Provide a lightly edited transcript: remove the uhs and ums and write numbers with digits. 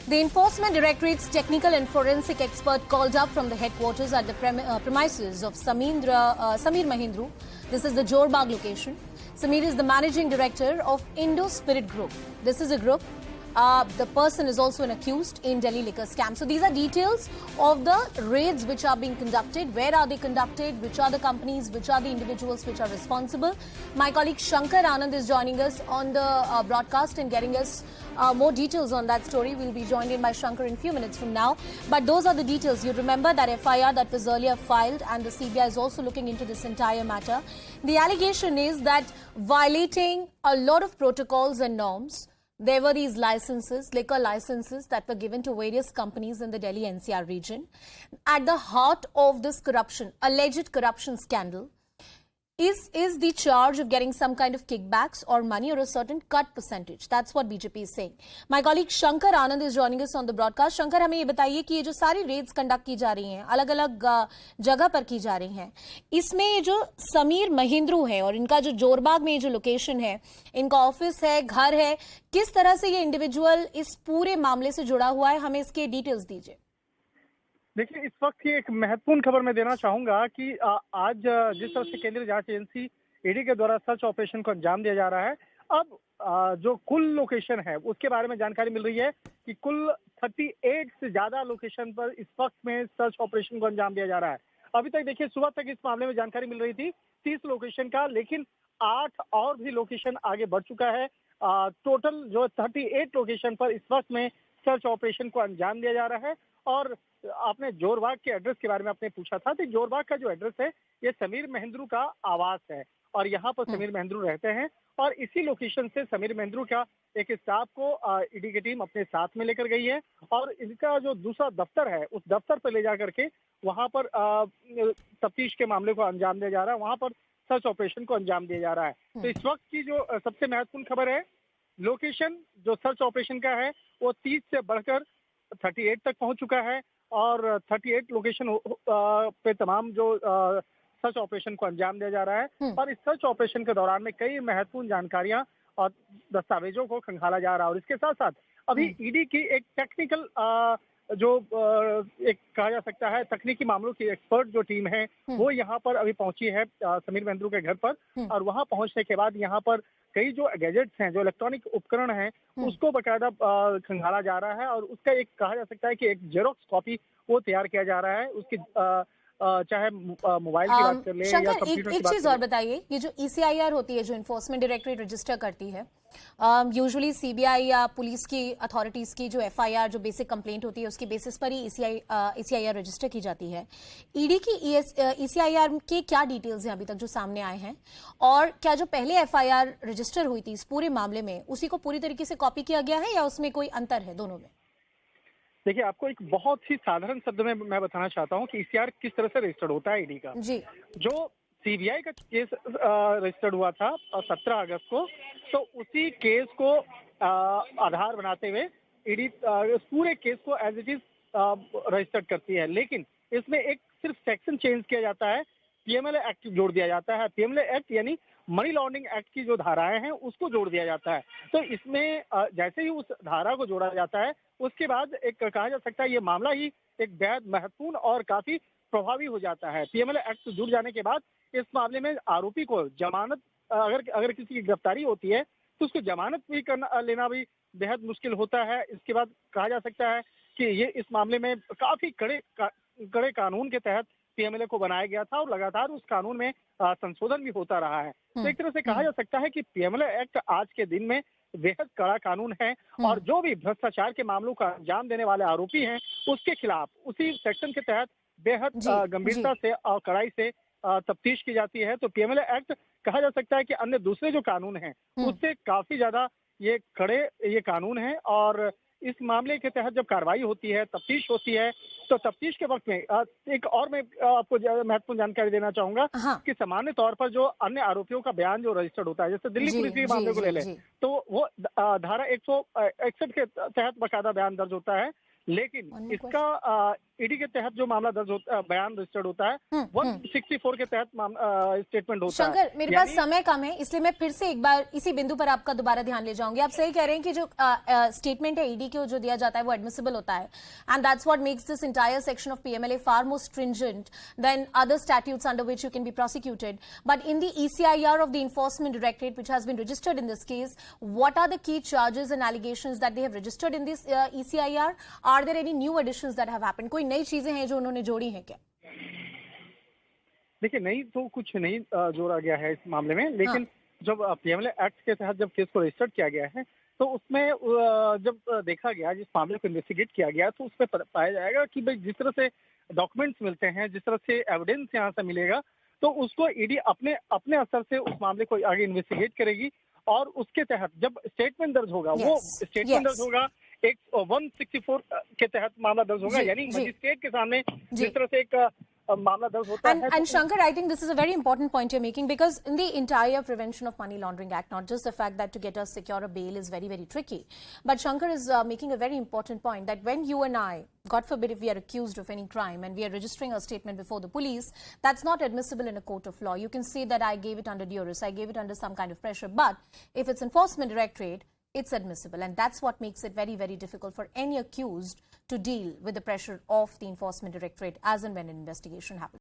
The Enforcement Directorate's technical and forensic expert called up from the headquarters at the premises of Samir Mahindru. This is the Jorbagh location. Samir is the managing director of Indo Spirit Group. This is a group. The person is also an accused in Delhi liquor scam. So these are details of the raids which are being conducted. Where are they conducted? Which are the companies? Which are the individuals which are responsible? My colleague Shankar Anand is joining us on the broadcast and getting us more details on that story. We'll be joined in by Shankar in a few minutes from now. But those are the details. You remember that FIR that was earlier filed, and the CBI is also looking into this entire matter. The allegation is that violating a lot of protocols and norms, there were these licenses, liquor licenses that were given to various companies in the Delhi NCR region. At the heart of this corruption, alleged corruption scandal, is the charge of getting some kind of kickbacks or money or a certain cut percentage. That's what BJP is saying. My colleague Shankar Anand is joining us on the broadcast. Shankar, हमें ये बताइए कि ये जो सारी Reds conduct की जा रही हैं, अलग अलग जगह पर की जा रही हैं, इसमें ये जो समीर महिंद्रू है और इनका जो जोरबाग में जो लोकेशन है, इनका ऑफिस है, घर है, किस तरह से ये इंडिविजुअल इस पूरे मामले से जुड़ा हुआ है, हमें इसके डिटेल्स दीजिए। देखिए, इस वक्त की एक महत्वपूर्ण खबर मैं देना चाहूंगा कि आज जिस तरह से केंद्रीय जांच एजेंसी ईडी के द्वारा सर्च ऑपरेशन को अंजाम दिया जा रहा है, अब जो कुल लोकेशन है उसके बारे में जानकारी मिल रही है कि कुल 38 से ज्यादा लोकेशन पर इस वक्त में सर्च ऑपरेशन को अंजाम दिया जा रहा है। अभी तक देखिए, सुबह तक इस मामले में जानकारी मिल रही थी 30 लोकेशन का, लेकिन 8 और भी लोकेशन आगे बढ़ चुका है। टोटल जो 38 लोकेशन पर इस वक्त में सर्च ऑपरेशन को अंजाम दिया जा रहा है। और आपने जोरबाग के एड्रेस के बारे में आपने पूछा था, तो जोरबाग का जो एड्रेस है ये समीर महिंद्रू का आवास है और यहाँ पर समीर महिंद्रू रहते हैं। और इसी लोकेशन से समीर महिंद्रू का एक स्टाफ को ईडी की टीम अपने साथ में लेकर गई है और इनका जो दूसरा दफ्तर है उस दफ्तर पर ले जा करके वहां पर तफ्तीश के मामले को अंजाम दिया जा रहा है, वहां पर सर्च ऑपरेशन को अंजाम दिया जा रहा है। तो इस वक्त की जो सबसे महत्वपूर्ण खबर है, लोकेशन जो सर्च ऑपरेशन का है वो 30 से बढ़कर 38 तक पहुंच चुका है और 38 लोकेशन पे तमाम जो सर्च ऑपरेशन को अंजाम दिया जा रहा है। और इस सर्च ऑपरेशन के दौरान में कई महत्वपूर्ण जानकारियां और दस्तावेजों को खंगाला जा रहा है। और इसके साथ साथ अभी ईडी की एक टेक्निकल जो एक कहा जा सकता है तकनीकी मामलों की एक्सपर्ट जो टीम है वो यहाँ पर अभी पहुंची है समीर महिंद्रू के घर पर। और वहां पहुंचने के बाद यहाँ पर कई जो गैजेट्स हैं, जो इलेक्ट्रॉनिक उपकरण हैं, उसको बकायदा खंगाला जा रहा है और उसका एक कहा जा सकता है कि एक जेरोक्स कॉपी वो तैयार किया जा रहा है। उसकी चाहे मोबाइल की बात कर ले या कंप्यूटर की एक चीज और बताइए, ये जो ECIR होती है, जो इन्फोर्समेंट डायरेक्टरेट रजिस्टर करती है, यूजुअली CBI या पुलिस की अथॉरिटीज की जो FIR जो बेसिक कंप्लेंट होती है उसके बेसिस पर ही ECIR रजिस्टर की जाती है। ईडी की ECIR के क्या डिटेल्स हैं अभी तक जो सामने आए हैं, और क्या जो पहले FIR रजिस्टर हुई थी इस पूरे मामले में उसी को पूरी तरीके से कॉपी किया गया है या उसमें कोई अंतर है दोनों में? देखिए, आपको एक बहुत ही साधारण शब्द में मैं बताना चाहता हूँ कि ECIR किस तरह से रजिस्टर्ड होता है ईडी का। जी। जो CBI का केस रजिस्टर्ड हुआ था 17 अगस्त को, तो उसी केस को आधार बनाते हुए ईडी पूरे केस को एज इट इज रजिस्टर्ड करती है। लेकिन इसमें एक सिर्फ सेक्शन चेंज किया जाता है, PMLA एक्ट जोड़ दिया जाता है। PMLA एक्ट यानी मनी लॉन्ड्रिंग एक्ट की जो धाराएं हैं उसको जोड़ दिया जाता है। तो इसमें जैसे ही उस धारा को जोड़ा जाता है उसके बाद एक कहा जा सकता है ये मामला ही एक बेहद महत्वपूर्ण और काफी प्रभावी हो जाता है। PMLA एक्ट जुड़ जाने के बाद इस मामले में आरोपी को जमानत अगर किसी की गिरफ्तारी होती है तो उसको जमानत भी लेना भी बेहद मुश्किल होता है। इसके बाद कहा जा सकता है कि ये इस मामले में काफी कड़े कानून के तहत PMLA को बनाया गया था और लगातार उस कानून में संशोधन भी होता रहा है। तो एक तरह से कहा जा सकता है कि PMLA एक्ट आज के दिन में बेहद कड़ा कानून है और जो भी भ्रष्टाचार के मामलों का अंजाम देने वाले आरोपी हैं उसके खिलाफ उसी सेक्शन के तहत बेहद गंभीरता से और कड़ाई से तफ्तीश की जाती है। तो PMLA एक्ट कहा जा सकता है कि अन्य दूसरे जो कानून हैं उससे काफी ज्यादा ये कड़े ये कानून है। और इस मामले के तहत जब कार्रवाई होती है, तफ्तीश होती है, तो तफ्तीश के वक्त में एक और मैं आपको महत्वपूर्ण जानकारी देना चाहूंगा कि सामान्य तौर पर जो अन्य आरोपियों का बयान जो रजिस्टर्ड होता है, जैसे दिल्ली पुलिस के मामले को ले लें तो वो धारा 161 के तहत बकायदा बयान दर्ज होता है। लेकिन One more इसका ईडी के तहत जो मामला दर्ज होता, बयान रजिस्टर्ड होता है, 164 के तहत स्टेटमेंट होता है। शंकर, मेरे पास यानी समय कम है, इसलिए मैं फिर से एक बार इसी बिंदु पर आपका दोबारा ध्यान ले जाऊंगी। आप सही कह रहे हैं कि जो स्टेटमेंट है ईडी को जो दिया जाता है वो एडमिसिबल होता है, and that's what makes this entire section of PMLA far more stringent than other statutes under which you can be prosecuted. But in the ECIR of the Enforcement Directorate, which has been registered in this case, what are the key charges and allegations that they have registered in this ECIR? Are there any new additions that have happened? कोई नई चीजें हैं जो उन्होंने जोड़ी हैं क्या? देखिए, नहीं तो कुछ नहीं जोड़ा गया है इस मामले में, लेकिन जब पीएमएलए एक्ट के तहत जब केस को रजिस्टर्ड किया गया है, तो उसमें जब देखा गया, जिस मामले को इन्वेस्टिगेट किया गया, तो उसमें पाया जाएगा कि भाई जिस तरह से डॉक्यूमेंट्स मिलते हैं, जिस तरह से एविडेंस यहाँ से मिलेगा, तो उसको ईडी अपने असर से उस मामले को आगे इन्वेस्टिगेट करेगी, और उसके तहत जब स्टेटमेंट दर्ज होगा, वो स्टेटमेंट दर्ज होगा एक 164 के तहत मामला दर्ज होगा, यानी मजिस्ट्रेट के सामने जिस तरह से एक मामला दर्ज होता है। And Shankar, I think this is a very important point you're making, because in the entire Prevention of Money Laundering Act, not just the fact that to get a secure a bail is very, very tricky, but Shankar is making a very important point that when you and I, God forbid, if we are accused of any crime and we are registering a statement before the police, that's not admissible in a court of law. You can say that I gave it under duress, I gave it under some kind of pressure, but if it's Enforcement Directorate, it's admissible, and that's what makes it very, very difficult for any accused to deal with the pressure of the Enforcement Directorate as and when an investigation happens.